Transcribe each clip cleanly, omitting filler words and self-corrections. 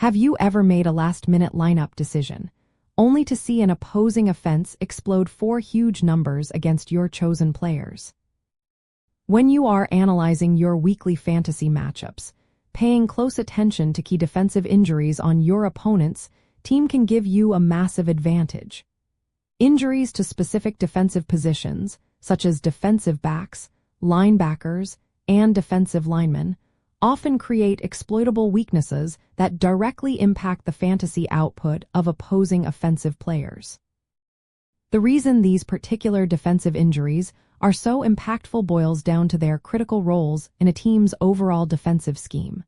Have you ever made a last-minute lineup decision, only to see an opposing offense explode 4 huge numbers against your chosen players? When you are analyzing your weekly fantasy matchups, paying close attention to key defensive injuries on your opponent's team can give you a massive advantage. Injuries to specific defensive positions, such as defensive backs, linebackers, and defensive linemen, often create exploitable weaknesses that directly impact the fantasy output of opposing offensive players. The reason these particular defensive injuries are so impactful boils down to their critical roles in a team's overall defensive scheme.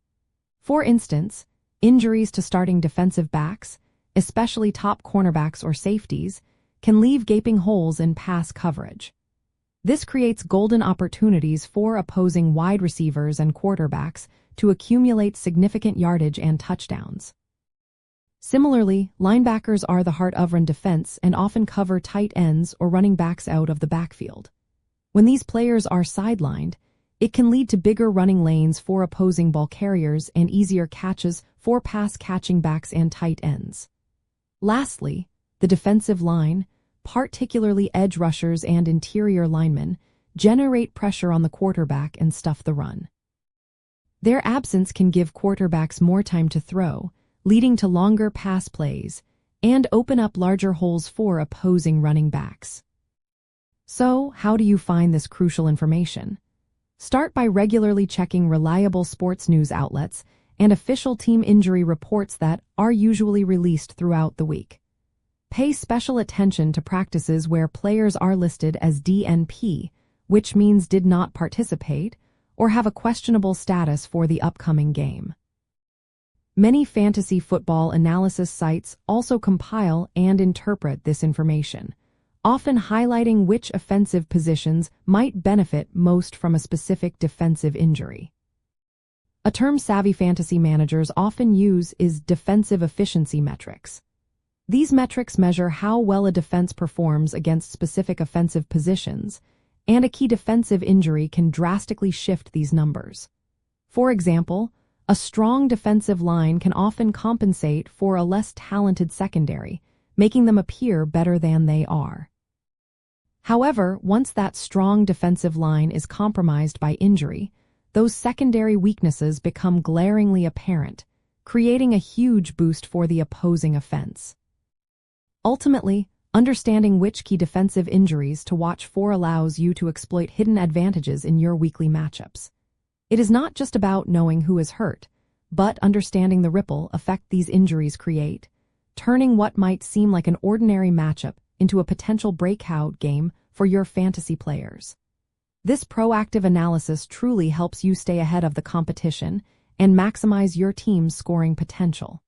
For instance, injuries to starting defensive backs, especially top cornerbacks or safeties, can leave gaping holes in pass coverage. This creates golden opportunities for opposing wide receivers and quarterbacks to accumulate significant yardage and touchdowns. Similarly, linebackers are the heart of run defense and often cover tight ends or running backs out of the backfield. When these players are sidelined, it can lead to bigger running lanes for opposing ball carriers and easier catches for pass-catching backs and tight ends. Lastly, the defensive line, particularly edge rushers and interior linemen, generate pressure on the quarterback and stuff the run. Their absence can give quarterbacks more time to throw, leading to longer pass plays, and open up larger holes for opposing running backs. So, how do you find this crucial information? Start by regularly checking reliable sports news outlets and official team injury reports that are usually released throughout the week. Pay special attention to practices where players are listed as DNP, which means did not participate, or have a questionable status for the upcoming game. Many fantasy football analysis sites also compile and interpret this information, often highlighting which offensive positions might benefit most from a specific defensive injury. A term savvy fantasy managers often use is defensive efficiency metrics. These metrics measure how well a defense performs against specific offensive positions, and a key defensive injury can drastically shift these numbers. For example, a strong defensive line can often compensate for a less talented secondary, making them appear better than they are. However, once that strong defensive line is compromised by injury, those secondary weaknesses become glaringly apparent, creating a huge boost for the opposing offense. Ultimately, understanding which key defensive injuries to watch for allows you to exploit hidden advantages in your weekly matchups. It is not just about knowing who is hurt, but understanding the ripple effect these injuries create, turning what might seem like an ordinary matchup into a potential breakout game for your fantasy players. This proactive analysis truly helps you stay ahead of the competition and maximize your team's scoring potential.